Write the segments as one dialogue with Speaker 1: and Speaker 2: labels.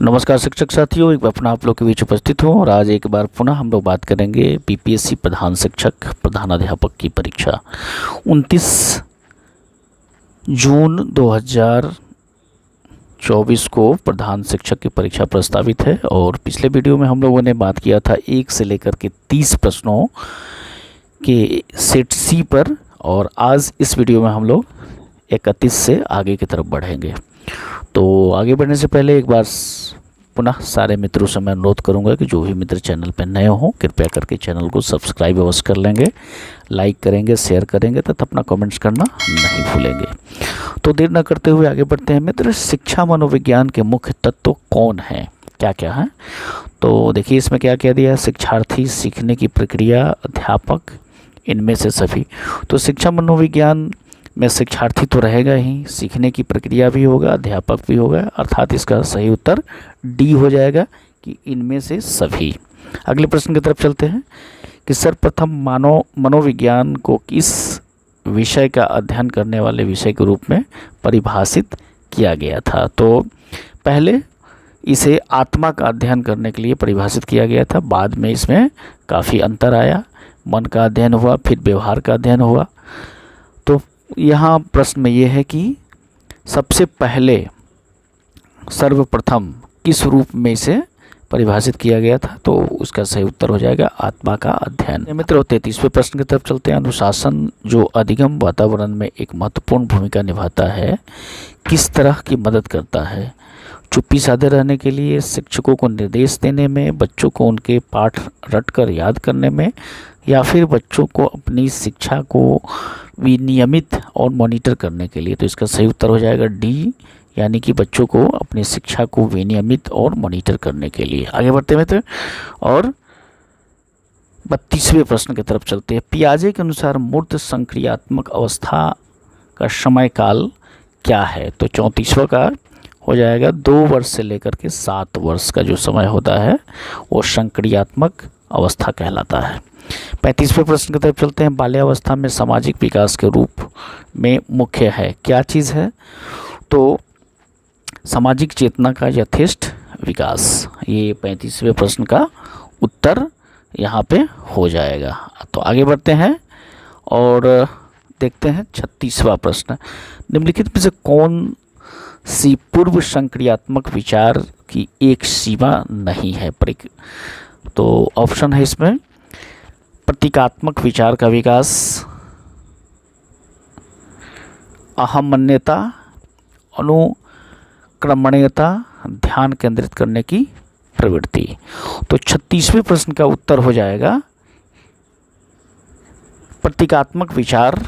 Speaker 1: नमस्कार शिक्षक साथियों, एक बार पुनः आप लोग के बीच उपस्थित हूँ और आज एक बार पुनः हम लोग बात करेंगे बीपीएससी प्रधान शिक्षक प्रधानाध्यापक की परीक्षा 29 जून 2024 को प्रधान शिक्षक की परीक्षा प्रस्तावित है। और पिछले वीडियो में हम लोगों ने बात किया था 1 से लेकर के 30 प्रश्नों के सेट सी पर, और आज इस वीडियो में हम लोग 31 से आगे की तरफ बढ़ेंगे। तो आगे बढ़ने से पहले एक बार पुनः सारे मित्रों से मैं अनुरोध करूंगा कि जो भी मित्र चैनल पर नए हों कृपया करके चैनल को सब्सक्राइब अवश्य कर लेंगे, लाइक करेंगे, शेयर करेंगे तथा अपना कमेंट्स करना नहीं भूलेंगे। तो देर न करते हुए आगे बढ़ते हैं मित्र। शिक्षा मनोविज्ञान के मुख्य तत्व कौन हैं, क्या क्या हैं? तो देखिए इसमें क्या क्या दिया है। शिक्षार्थी, सीखने की प्रक्रिया, अध्यापक, इनमें से सभी। तो शिक्षा मनोविज्ञान में शिक्षार्थी तो रहेगा ही, सीखने की प्रक्रिया भी होगा, अध्यापक भी होगा, अर्थात इसका सही उत्तर डी हो जाएगा कि इनमें से सभी। अगले प्रश्न की तरफ चलते हैं कि सर्वप्रथम मनोविज्ञान को किस विषय का अध्ययन करने वाले विषय के रूप में परिभाषित किया गया था? तो पहले इसे आत्मा का अध्ययन करने के लिए परिभाषित किया गया था, बाद में इसमें काफ़ी अंतर आया, मन का अध्ययन हुआ, फिर व्यवहार का अध्ययन हुआ। तो यहाँ प्रश्न में ये है कि सबसे पहले सर्वप्रथम किस रूप में इसे परिभाषित किया गया था? तो उसका सही उत्तर हो जाएगा आत्मा का अध्ययन। मित्रों 33वें प्रश्न की तरफ चलते हैं। अनुशासन जो अधिगम वातावरण में एक महत्वपूर्ण भूमिका निभाता है, किस तरह की मदद करता है? चुप्पी साधे रहने के लिए, शिक्षकों को निर्देश देने में, बच्चों को उनके पाठ रटकर याद करने में, या फिर बच्चों को अपनी शिक्षा को विनियमित और मॉनिटर करने के लिए? तो इसका सही उत्तर हो जाएगा डी, यानी कि बच्चों को अपनी शिक्षा को विनियमित और मॉनिटर करने के लिए। आगे बढ़ते मित्र और 32वें प्रश्न की तरफ चलते हैं। पियाजे के अनुसार मूर्त संक्रियात्मक अवस्था का समय काल क्या है? तो 34वां का हो जाएगा 2 वर्ष से लेकर के 7 वर्ष का जो समय होता है वो संक्रियात्मक अवस्था कहलाता है। 35वें प्रश्न की तरफ चलते हैं। बाल्यावस्था में सामाजिक विकास के रूप में मुख्य है, क्या चीज़ है? तो सामाजिक चेतना का यथेष्ट विकास, ये 35वें प्रश्न का उत्तर यहाँ पे हो जाएगा। तो आगे बढ़ते हैं और देखते हैं 36वां प्रश्न। निम्नलिखित में से कौन सी पूर्व संक्रियात्मक विचार की एक सीमा नहीं है? तो ऑप्शन है इसमें प्रतीकात्मक विचार का विकास, अहमन्यता, अनुक्रमणीयता, ध्यान केंद्रित करने की प्रवृत्ति। तो 36वें प्रश्न का उत्तर हो जाएगा प्रतीकात्मक विचार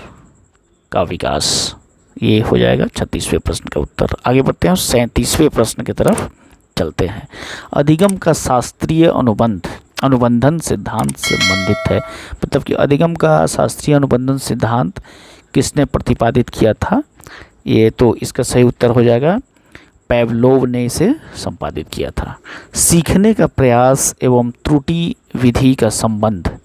Speaker 1: का विकास, ये हो जाएगा 36वें प्रश्न का उत्तर। आगे बढ़ते हैं 37वें प्रश्न की तरफ चलते हैं। अधिगम का शास्त्रीय अनुबंधन सिद्धांत से संबंधित है, मतलब कि अधिगम का शास्त्रीय अनुबंधन सिद्धांत किसने प्रतिपादित किया था? ये तो इसका सही उत्तर हो जाएगा पेवलोव ने इसे संपादित किया था। सीखने का प्रयास एवं त्रुटि विधि का संबंध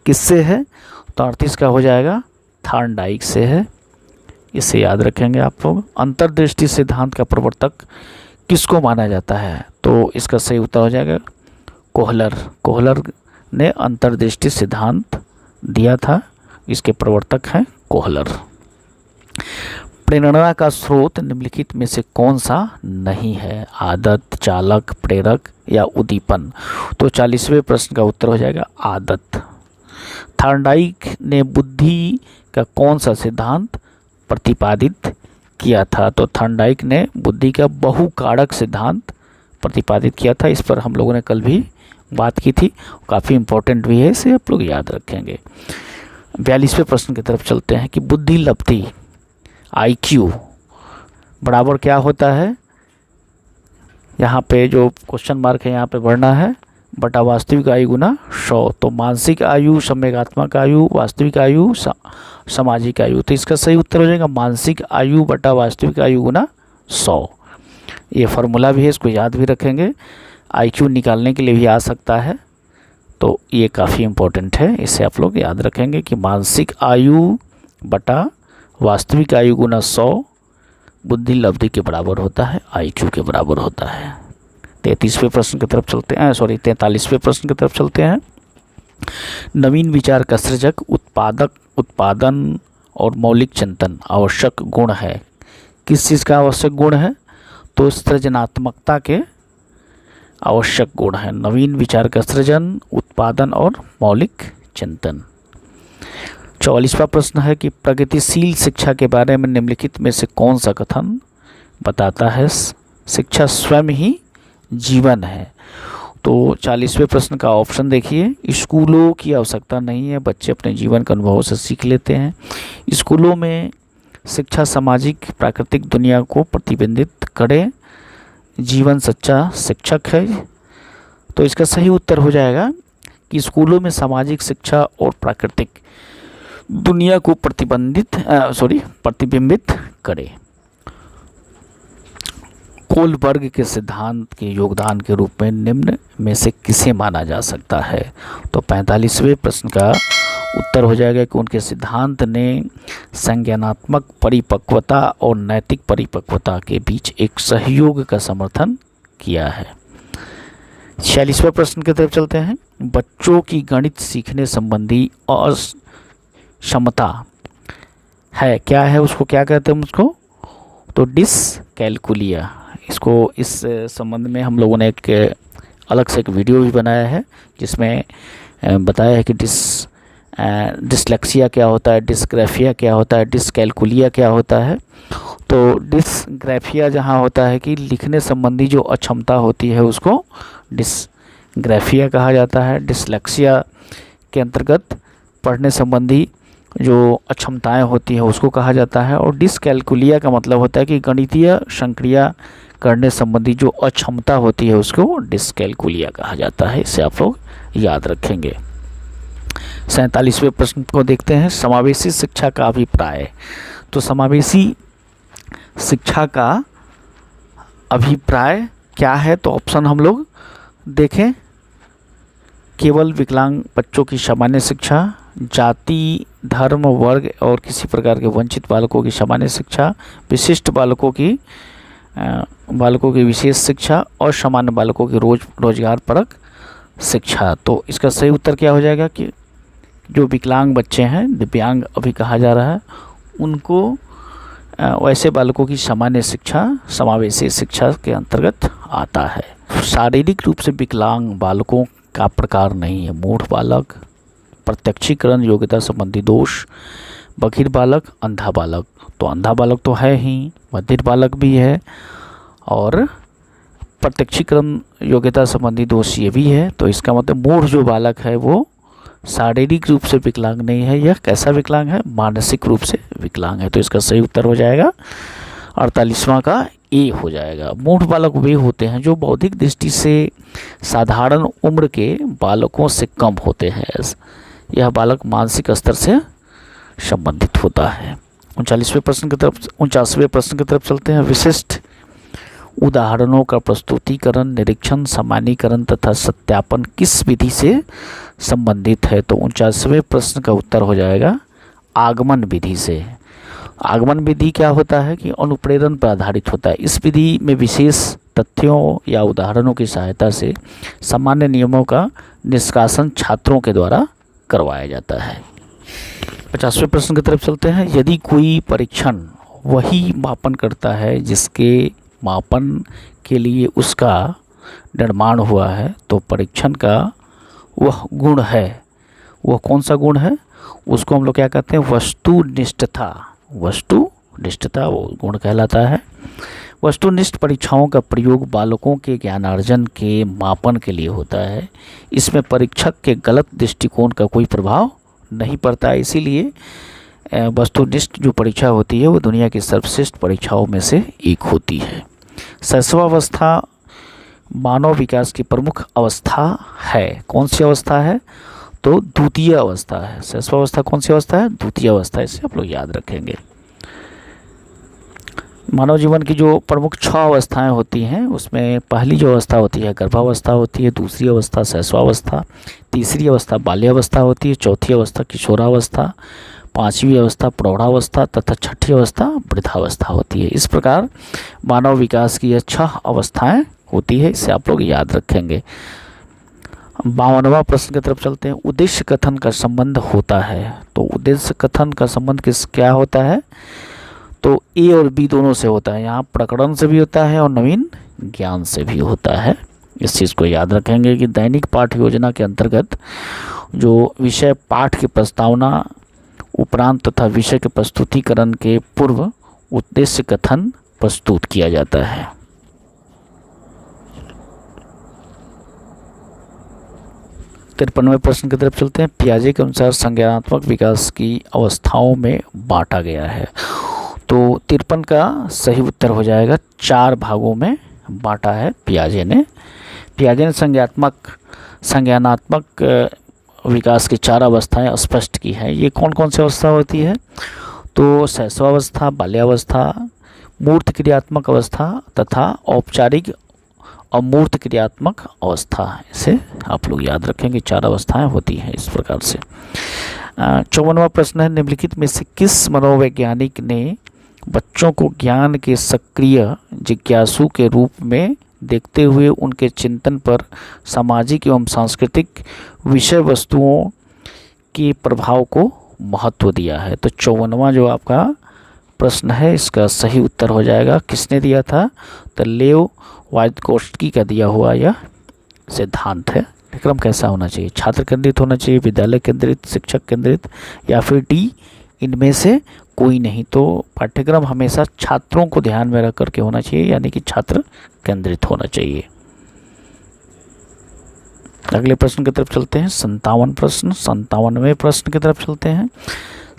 Speaker 1: किससे है? तो 38 का हो जाएगा थॉर्नडाइक से है, इसे याद रखेंगे आप लोग। अंतर्दृष्टि सिद्धांत का प्रवर्तक किसको माना जाता है? तो इसका सही उत्तर हो जाएगा कोहलर ने अंतर्दृष्टि सिद्धांत दिया था, इसके प्रवर्तक हैं कोहलर। प्रेरणा का स्रोत निम्नलिखित में से कौन सा नहीं है? आदत, चालक, प्रेरक या उद्दीपन? तो 40वें प्रश्न का उत्तर हो जाएगा आदत। थॉर्नडाइक ने बुद्धि का कौन सा सिद्धांत प्रतिपादित किया था? तो थॉर्नडाइक ने बुद्धि का बहुकारक सिद्धांत प्रतिपादित किया था। इस पर हम लोगों ने कल भी बात की थी, काफ़ी इम्पोर्टेंट भी है, इसे आप लोग याद रखेंगे। 42वें प्रश्न की तरफ चलते हैं कि बुद्धि लब्धि IQ बराबर क्या होता है? यहाँ पे जो क्वेश्चन मार्क है यहाँ पे बढ़ना है, बटा वास्तविक आयु गुना 100। तो मानसिक आयु, संवेगात्मक आयु, वास्तविक आयु, सामाजिक आयु। तो इसका सही उत्तर हो जाएगा मानसिक आयु बटा वास्तविक आयु गुना 100। ये फार्मूला भी है, इसको याद भी रखेंगे, IQ निकालने के लिए भी आ सकता है, तो ये काफ़ी इम्पोर्टेंट है, इसे आप लोग याद रखेंगे कि मानसिक आयु बटा वास्तविक आयु गुना 100 बुद्धि लब्धि के बराबर होता है, IQ के बराबर होता है। 43वें प्रश्न की तरफ चलते हैं, 43वें प्रश्न की तरफ चलते हैं। नवीन विचार का सृजक, उत्पादन और मौलिक चिंतन आवश्यक गुण है। किस चीज़ का आवश्यक गुण है? तो सृजनात्मकता के आवश्यक गुण है। नवीन विचार का सृजन, उत्पादन और मौलिक चिंतन। 44वां प्रश्न है कि प्रगतिशील शिक्षा के बारे में निम्नलिखित में से कौन सा कथन बताता है? शिक्षा स्वयं ही जीवन है। तो 40वें प्रश्न का ऑप्शन देखिए, स्कूलों की आवश्यकता नहीं है, बच्चे अपने जीवन के अनुभवों से सीख लेते हैं। स्कूलों में शिक्षा सामाजिक प्राकृतिक दुनिया को प्रतिबिंबित करे, जीवन सच्चा शिक्षक है। तो इसका सही उत्तर हो जाएगा कि स्कूलों में सामाजिक शिक्षा और प्राकृतिक दुनिया को प्रतिबिंबित करे। कोलबर्ग के सिद्धांत के योगदान के रूप में निम्न में से किसे माना जा सकता है? तो 45वें प्रश्न का उत्तर हो जाएगा कि उनके सिद्धांत ने संज्ञानात्मक परिपक्वता और नैतिक परिपक्वता के बीच एक सहयोग का समर्थन किया है। 46वें प्रश्न की तरफ चलते हैं। बच्चों की गणित सीखने संबंधी क्षमता है, क्या है उसको क्या कहते हैं उसको? तो डिसकैलकुलिया। इसको इस संबंध में हम लोगों ने एक अलग से एक वीडियो भी बनाया है जिसमें बताया है कि डिसलेक्सिया क्या होता है, डिस्ग्राफिया क्या होता है, डिसकैलकुलिया क्या होता है। तो डिसग्राफिया जहाँ होता है कि लिखने संबंधी जो अक्षमता होती है उसको डिसग्राफिया कहा जाता है। डिसलेक्सिया के अंतर्गत पढ़ने संबंधी जो अक्षमताएं होती हैं उसको कहा जाता है। और डिसकैलकुलिया का मतलब होता है कि गणितीय संक्रिया करने संबंधी जो अक्षमता होती है उसको डिसकैलकुलिया कहा जाता है। इसे आप लोग याद रखेंगे। 47वें प्रश्न को देखते हैं। समावेशी शिक्षा का अभिप्राय। तो समावेशी शिक्षा का अभिप्राय क्या है? तो ऑप्शन हम लोग देखें, केवल विकलांग बच्चों की सामान्य शिक्षा, जाति धर्म वर्ग और किसी प्रकार के वंचित बालकों की सामान्य शिक्षा, विशिष्ट बालकों की विशेष शिक्षा और सामान्य बालकों की रोजगार परक शिक्षा। तो इसका सही उत्तर क्या हो जाएगा कि जो विकलांग बच्चे हैं, दिव्यांग अभी कहा जा रहा है, उनको वैसे बालकों की सामान्य शिक्षा समावेशी शिक्षा के अंतर्गत आता है। शारीरिक रूप से विकलांग बालकों का प्रकार नहीं है। मूढ़ बालक, प्रत्यक्षीकरण योग्यता संबंधी दोष, बधिर बालक, अंधा बालक। तो अंधा बालक तो है ही, बधिर बालक भी है और प्रत्यक्षीकरण योग्यता संबंधी दोष ये भी है। तो इसका मतलब मूढ़ जो बालक है वो शारीरिक रूप से विकलांग नहीं है, यह कैसा विकलांग है? मानसिक रूप से विकलांग है। तो इसका सही उत्तर हो जाएगा 48वां का ए हो जाएगा। मूढ़ बालक वे होते हैं जो बौद्धिक दृष्टि से साधारण उम्र के बालकों से कम होते हैं। यह बालक मानसिक स्तर से संबंधित होता है। 49वें प्रश्न की तरफ चलते हैं। विशिष्ट उदाहरणों का प्रस्तुतिकरण, निरीक्षण, सामान्यीकरण तथा सत्यापन किस विधि से संबंधित है? तो 49वें प्रश्न का उत्तर हो जाएगा आगमन विधि से। आगमन विधि क्या होता है कि अनुप्रेरण पर आधारित होता है। इस विधि में विशेष तथ्यों या उदाहरणों की सहायता से सामान्य नियमों का निष्कासन छात्रों के द्वारा करवाया जाता है। 50वें प्रश्न की तरफ चलते हैं। यदि कोई परीक्षण वही मापन करता है जिसके मापन के लिए उसका निर्माण हुआ है, तो परीक्षण का वह गुण है, वह कौन सा गुण है? उसको हम लोग क्या कहते हैं? वस्तुनिष्ठता। वस्तुनिष्ठता वो गुण कहलाता है। वस्तुनिष्ठ परीक्षाओं का प्रयोग बालकों के ज्ञानार्जन के मापन के लिए होता है। इसमें परीक्षक के गलत दृष्टिकोण का कोई प्रभाव नहीं पड़ता है। इसीलिए वस्तुनिष्ठ जो परीक्षा होती है वो दुनिया की सर्वश्रेष्ठ परीक्षाओं में से एक होती है। शैशवावस्था मानव विकास की प्रमुख अवस्था है। कौन सी अवस्था है? तो द्वितीय अवस्था है। शैशवावस्था कौन सी अवस्था है? द्वितीय अवस्था। इसे आप लोग याद रखेंगे। मानव जीवन की जो प्रमुख 6 अवस्थाएं होती हैं उसमें पहली जो अवस्था होती है गर्भावस्था होती है, दूसरी अवस्था शैशवावस्था, तीसरी अवस्था बाल्यावस्था होती है, चौथी अवस्था किशोरावस्था, 5वीं अवस्था प्रौढ़ावस्था तथा 6ठी अवस्था वृद्धावस्था होती है। इस प्रकार मानव विकास की यह 6 अवस्थाएं होती है, इसे आप लोग याद रखेंगे। 52वां प्रश्न की तरफ चलते हैं। उद्देश्य कथन का संबंध होता है, तो उद्देश्य कथन का संबंध क्या होता है, तो ए और बी दोनों से होता है। यहाँ प्रकरण से भी होता है और नवीन ज्ञान से भी होता है। इस चीज़ को याद रखेंगे कि दैनिक पाठ योजना के अंतर्गत जो विषय पाठ की प्रस्तावना उपरांत तथा विषय के प्रस्तुतिकरण के पूर्व उद्देश्य कथन प्रस्तुत किया जाता है। तिरपनवें प्रश्न की तरफ चलते हैं। पियाजे के अनुसार संज्ञानात्मक विकास की अवस्थाओं में बांटा गया है, तो 53 का सही उत्तर हो जाएगा 4 भागों में बांटा है पियाजे ने। पियाजे ने संज्ञानात्मक विकास की 4 अवस्थाएं स्पष्ट की है। ये कौन कौन सी अवस्था होती है, तो शैशवावस्था, बाल्यावस्था, मूर्त क्रियात्मक अवस्था तथा औपचारिक अमूर्त क्रियात्मक अवस्था। इसे आप लोग याद रखेंगे, 4 अवस्थाएं होती हैं इस प्रकार से। 54वां प्रश्न है। निम्नलिखित में से किस मनोवैज्ञानिक ने बच्चों को ज्ञान के सक्रिय जिज्ञासु के रूप में देखते हुए उनके चिंतन पर सामाजिक एवं सांस्कृतिक विषय वस्तुओं के प्रभाव को महत्व दिया है? तो 54वां जो आपका प्रश्न है, इसका सही उत्तर हो जाएगा, किसने दिया था, तो लेव वाइटकोस्की का दिया हुआ यह सिद्धांत है। पाठ्यक्रम कैसा होना चाहिए, छात्र केंद्रित होना चाहिए, विद्यालय केंद्रित, शिक्षक केंद्रित, या फिर डी इनमें से कोई नहीं। तो पाठ्यक्रम हमेशा छात्रों को ध्यान में रख करके होना चाहिए, यानी कि छात्र केंद्रित होना चाहिए। अगले प्रश्न की तरफ चलते हैं। 57वें प्रश्न की तरफ चलते हैं।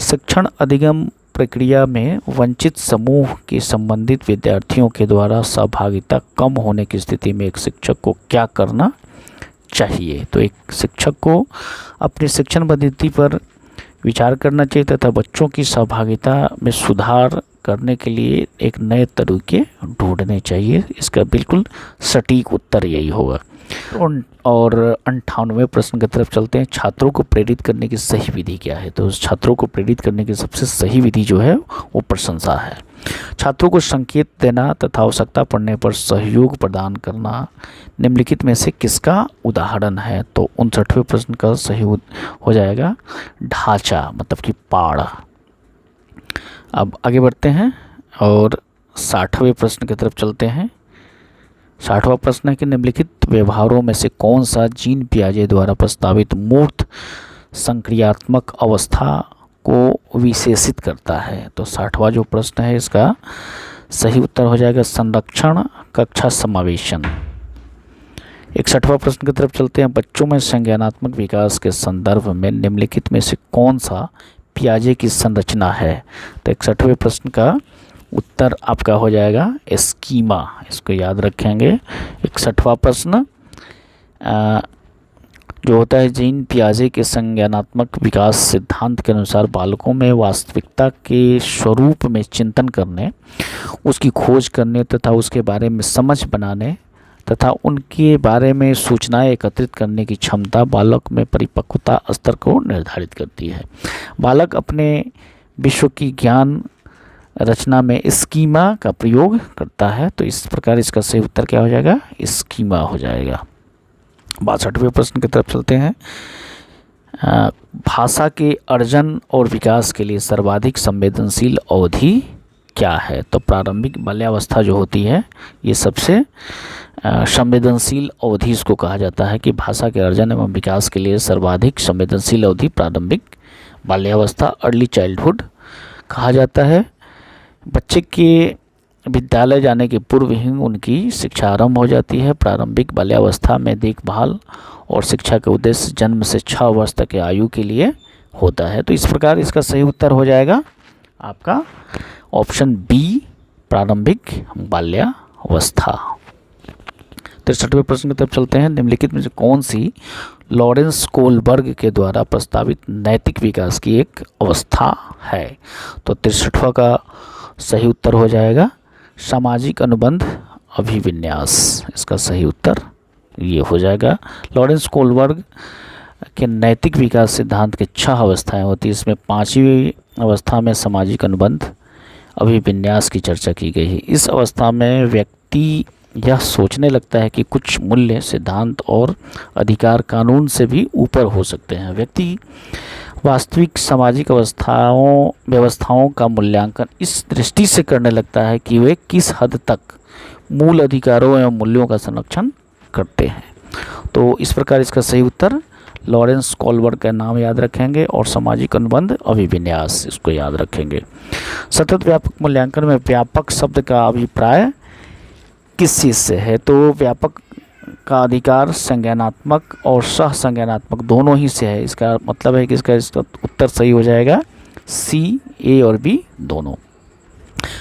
Speaker 1: शिक्षण अधिगम प्रक्रिया में वंचित समूह के संबंधित विद्यार्थियों के द्वारा सहभागिता कम होने की स्थिति में एक शिक्षक को क्या करना चाहिए? तो एक शिक्षक को अपनी शिक्षण पद्धति पर विचार करना चाहिए तथा बच्चों की सहभागिता में सुधार करने के लिए एक नए तरीके ढूंढने चाहिए। इसका बिल्कुल सटीक उत्तर यही होगा। और 58वें प्रश्न की तरफ चलते हैं। छात्रों को प्रेरित करने की सही विधि क्या है? तो छात्रों को प्रेरित करने की सबसे सही विधि जो है वो प्रशंसा है। छात्रों को संकेत देना तथा आवश्यकता पड़ने पर सहयोग प्रदान करना निम्नलिखित में से किसका उदाहरण है? तो 59वें प्रश्न का सही हो जाएगा ढांचा, मतलब कि पाड़। अब आगे बढ़ते हैं और 60वें प्रश्न की तरफ चलते हैं। 60वां प्रश्न है कि निम्नलिखित व्यवहारों में से कौन सा जीन पियाजे द्वारा प्रस्तावित मूर्त संक्रियात्मक अवस्था को विशेषित करता है? तो 60वां जो प्रश्न है इसका सही उत्तर हो जाएगा संरक्षण कक्षा समावेशन। 61वां प्रश्न की तरफ चलते हैं। बच्चों में संज्ञानात्मक विकास के संदर्भ में निम्नलिखित में से कौन सा पियाजे की संरचना है? तो 61वें प्रश्न का उत्तर आपका हो जाएगा स्कीमा। इसको याद रखेंगे। 61वां प्रश्न जो होता है जीन पियाजे के संज्ञानात्मक विकास सिद्धांत के अनुसार बालकों में वास्तविकता के स्वरूप में चिंतन करने, उसकी खोज करने तथा उसके बारे में समझ बनाने तथा उनके बारे में सूचनाएं एकत्रित करने की क्षमता बालक में परिपक्वता स्तर को निर्धारित करती है। बालक अपने विश्व की ज्ञान रचना में स्कीमा का प्रयोग करता है। तो इस प्रकार इसका सही उत्तर क्या हो जाएगा? स्कीमा हो जाएगा। 62वें प्रश्न की तरफ चलते हैं। भाषा के अर्जन और विकास के लिए सर्वाधिक संवेदनशील अवधि क्या है? तो प्रारंभिक बाल्यावस्था जो होती है ये सबसे संवेदनशील अवधि इसको कहा जाता है कि भाषा के अर्जन एवं विकास के लिए सर्वाधिक संवेदनशील अवधि प्रारंभिक बाल्यावस्था, अर्ली चाइल्डहुड कहा जाता है। बच्चे के विद्यालय जाने के पूर्व ही उनकी शिक्षा आरंभ हो जाती है। प्रारंभिक बाल्यावस्था में देखभाल और शिक्षा का उद्देश्य जन्म से 6 वर्ष तक के आयु के लिए होता है। तो इस प्रकार इसका सही उत्तर हो जाएगा आपका ऑप्शन बी, प्रारंभिक बाल्यावस्था। 63वें प्रश्न की तरफ चलते हैं। निम्नलिखित में से कौन सी लॉरेंस कोलबर्ग के द्वारा प्रस्तावित नैतिक विकास की एक अवस्था है? तो 63वां का सही उत्तर हो जाएगा सामाजिक अनुबंध अभिविन्यास। इसका सही उत्तर ये हो जाएगा। लॉरेंस कोलबर्ग के नैतिक विकास सिद्धांत के 6 अवस्थाएं होती है। इसमें 5वीं अवस्था में सामाजिक अनुबंध अभिविन्यास की चर्चा की गई है। इस अवस्था में व्यक्ति यह सोचने लगता है कि कुछ मूल्य, सिद्धांत और अधिकार कानून से भी ऊपर हो सकते हैं। व्यक्ति वास्तविक सामाजिक व्यवस्थाओं का मूल्यांकन इस दृष्टि से करने लगता है कि वे किस हद तक मूल अधिकारों एवं मूल्यों का संरक्षण करते हैं। तो इस प्रकार इसका सही उत्तर लॉरेंस कोलबर्ग का नाम याद रखेंगे और सामाजिक अनुबंध अभिविन्यास इसको याद रखेंगे। सतत व्यापक मूल्यांकन में व्यापक शब्द का अभिप्राय किस चीज़ से है? तो व्यापक का अधिकार संज्ञानात्मक और सह संज्ञानात्मक दोनों ही से है। इसका मतलब है कि इसका उत्तर सही हो जाएगा सी, ए और बी दोनों।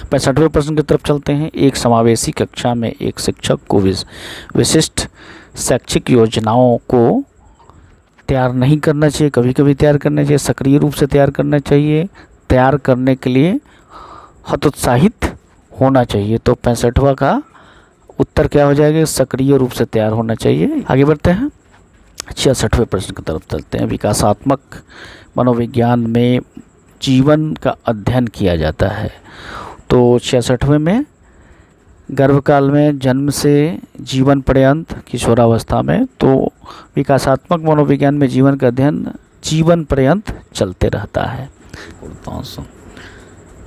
Speaker 1: 65वें प्रश्न की तरफ चलते हैं। एक समावेशी कक्षा में एक शिक्षक को विशिष्ट शैक्षिक योजनाओं को तैयार नहीं करना चाहिए, कभी कभी तैयार करना चाहिए, सक्रिय रूप से तैयार करना चाहिए, तैयार करने के लिए हतोत्साहित होना चाहिए। तो 65वां का उत्तर क्या हो जाएगा? सक्रिय रूप से तैयार होना चाहिए। आगे बढ़ते हैं, 66वें प्रश्न की तरफ चलते हैं। विकासात्मक मनोविज्ञान में जीवन का अध्ययन किया जाता है। तो 66वें में गर्भकाल में, जन्म से जीवन पर्यंत, किशोरावस्था में। तो विकासात्मक मनोविज्ञान में जीवन का अध्ययन जीवन पर्यंत चलते रहता है।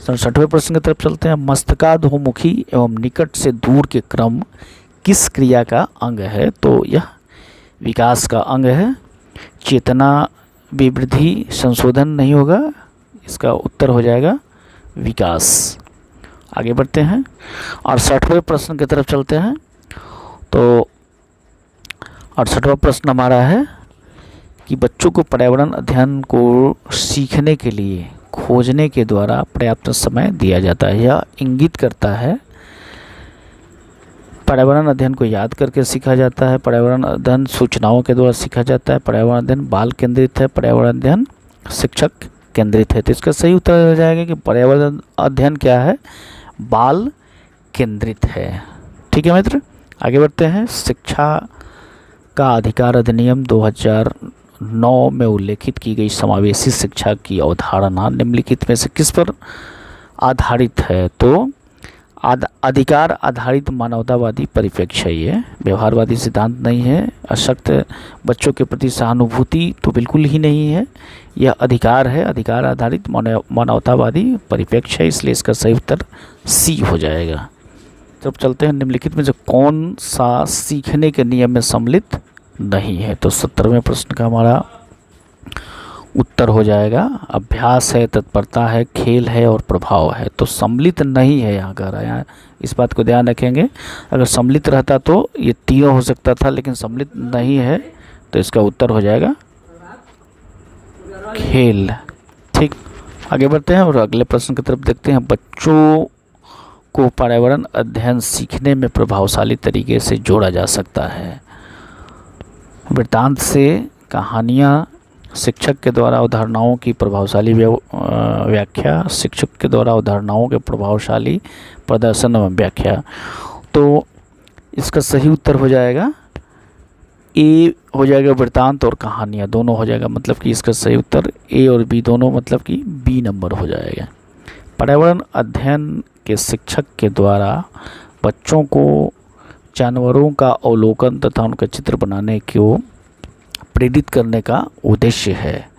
Speaker 1: 67वें प्रश्न की तरफ चलते हैं। मस्तकाधोमुखी एवं निकट से दूर के क्रम किस क्रिया का अंग है? तो यह विकास का अंग है। चेतना विवृद्धि संशोधन नहीं होगा, इसका उत्तर हो जाएगा विकास। आगे बढ़ते हैं, 68वें प्रश्न की तरफ चलते हैं। तो 68वां प्रश्न हमारा है कि बच्चों को पर्यावरण अध्ययन को सीखने के लिए खोजने के द्वारा पर्याप्त समय दिया जाता है। यह इंगित करता है पर्यावरण अध्ययन को याद करके सीखा जाता है, पर्यावरण अध्ययन सूचनाओं के द्वारा सीखा जाता है, पर्यावरण अध्ययन बाल केंद्रित है, पर्यावरण अध्ययन शिक्षक केंद्रित है। तो इसका सही उत्तर हो जाएगा कि पर्यावरण अध्ययन क्या है? बाल केंद्रित है। ठीक है मित्र, आगे बढ़ते हैं। शिक्षा का अधिकार अधिनियम 2009 में उल्लेखित की गई समावेशी शिक्षा की अवधारणा निम्नलिखित में से किस पर आधारित है? तो अधिकार आधारित मानवतावादी परिप्रेक्ष्य है, ये व्यवहारवादी सिद्धांत नहीं है। अशक्त बच्चों के प्रति सहानुभूति तो बिल्कुल ही नहीं है, यह अधिकार है, अधिकार आधारित मानवतावादी परिप्रेक्ष्य है, इसलिए इसका सही उत्तर सी हो जाएगा। जब चलते हैं, निम्नलिखित में से कौन सा सीखने के नियम में सम्मिलित नहीं है? तो 70वें प्रश्न का हमारा उत्तर हो जाएगा अभ्यास है, तत्परता है, खेल है और प्रभाव है। तो सम्मिलित नहीं है यहाँ कह रहा है, यहाँ इस बात को ध्यान रखेंगे। अगर सम्मिलित रहता तो ये तीनों हो सकता था, लेकिन सम्मिलित नहीं है तो इसका उत्तर हो जाएगा खेल। ठीक, आगे बढ़ते हैं और अगले प्रश्न की तरफ देखते हैं। बच्चों को पर्यावरण अध्ययन सीखने में प्रभावशाली तरीके से जोड़ा जा सकता है। वृत्तांत से कहानियाँ, शिक्षक के द्वारा अवधारणाओं की प्रभावशाली व्याख्या, शिक्षक के द्वारा अवधारणाओं के प्रभावशाली प्रदर्शन एवं व्याख्या। तो इसका सही उत्तर हो जाएगा ए हो जाएगा, वृत्तांत और कहानियाँ दोनों हो जाएगा। मतलब कि इसका सही उत्तर ए और बी दोनों, मतलब कि बी नंबर हो जाएगा। पर्यावरण अध्ययन के शिक्षक के द्वारा बच्चों को जानवरों का अवलोकन तथा उनका चित्र बनाने को प्रेरित करने का उद्देश्य है।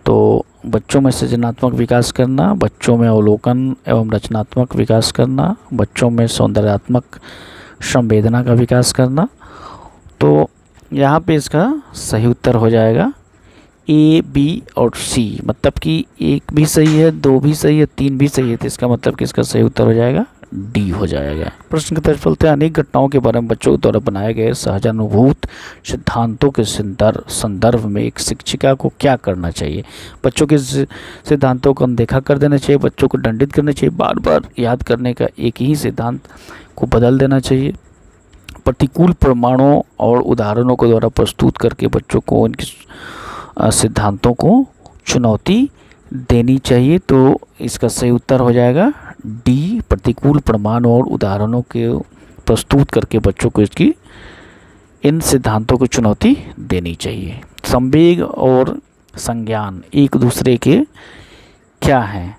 Speaker 1: तो बच्चों में सृजनात्मक विकास करना, बच्चों में अवलोकन एवं रचनात्मक विकास करना, बच्चों में सौंदर्यात्मक संवेदना का विकास करना। तो यहाँ पे इसका सही उत्तर हो जाएगा ए, बी और सी। मतलब कि एक भी सही है, दो भी सही है, तीन भी सही है। तो इसका मतलब कि इसका सही उत्तर हो जाएगा डी हो जाएगा। प्रश्न की तरफ चलते हैं। अनेक घटनाओं के बारे में बच्चों के द्वारा बनाए गए सहजानुभूत सिद्धांतों के संदर्भ में एक शिक्षिका को क्या करना चाहिए? बच्चों के सिद्धांतों को अनदेखा कर देना चाहिए, बच्चों को दंडित करना चाहिए, बार बार याद करने का एक ही सिद्धांत को बदल देना चाहिए, प्रतिकूल प्रमाणों और उदाहरणों के द्वारा प्रस्तुत करके बच्चों को उनके सिद्धांतों को चुनौती देनी चाहिए। तो इसका सही उत्तर हो जाएगा डी, प्रतिकूल प्रमाण और उदाहरणों के प्रस्तुत करके बच्चों को इसकी इन सिद्धांतों को चुनौती देनी चाहिए। संवेग और संज्ञान एक दूसरे के क्या हैं?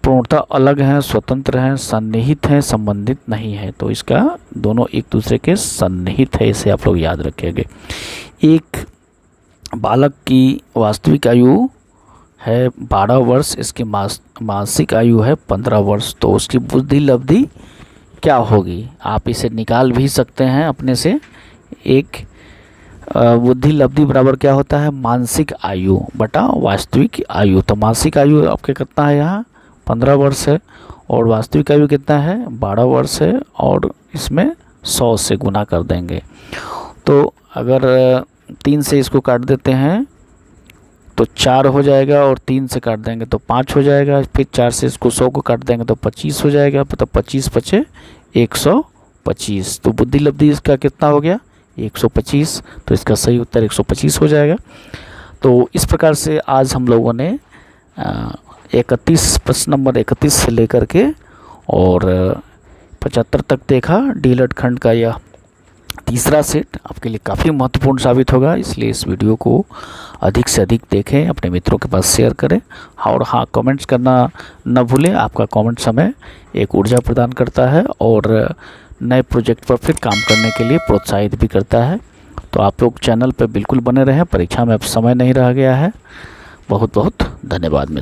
Speaker 1: पूर्णतः अलग हैं, स्वतंत्र हैं, सन्निहित हैं, संबंधित नहीं है। तो इसका दोनों एक दूसरे के सन्निहित है, इसे आप लोग याद रखेंगे। एक बालक की वास्तविक आयु है 12 वर्ष, इसकी मासिक आयु है 15 वर्ष, तो उसकी बुद्धि लब्धि क्या होगी? आप इसे निकाल भी सकते हैं अपने से। एक बुद्धि लब्धि बराबर क्या होता है? मानसिक आयु बटा वास्तविक आयु। तो मासिक आयु आपके कितना है? यहाँ 15 वर्ष है, और वास्तविक आयु कितना है? 12 वर्ष है, और इसमें 100 से गुना कर देंगे। तो अगर 3 से इसको काट देते हैं तो 4 हो जाएगा, और 3 से काट देंगे तो 5 हो जाएगा, फिर 4 से इसको 100 को काट देंगे तो 25 हो जाएगा। तो 25 बचे 125। तो बुद्धि लब्धि इसका कितना हो गया? 125। तो इसका सही उत्तर 125 हो जाएगा। तो इस प्रकार से आज हम लोगों ने 31 प्रश्न नंबर 31 से लेकर के और 75 तक देखा। डीलर खंड का यह तीसरा सेट आपके लिए काफ़ी महत्वपूर्ण साबित होगा, इसलिए इस वीडियो को अधिक से अधिक देखें, अपने मित्रों के पास शेयर करें, और हाँ, कमेंट्स करना न भूलें। आपका कमेंट्स हमें एक ऊर्जा प्रदान करता है और नए प्रोजेक्ट पर फिर काम करने के लिए प्रोत्साहित भी करता है। तो आप लोग चैनल पर बिल्कुल बने रहें। परीक्षा में अब समय नहीं रह गया है। बहुत बहुत धन्यवाद।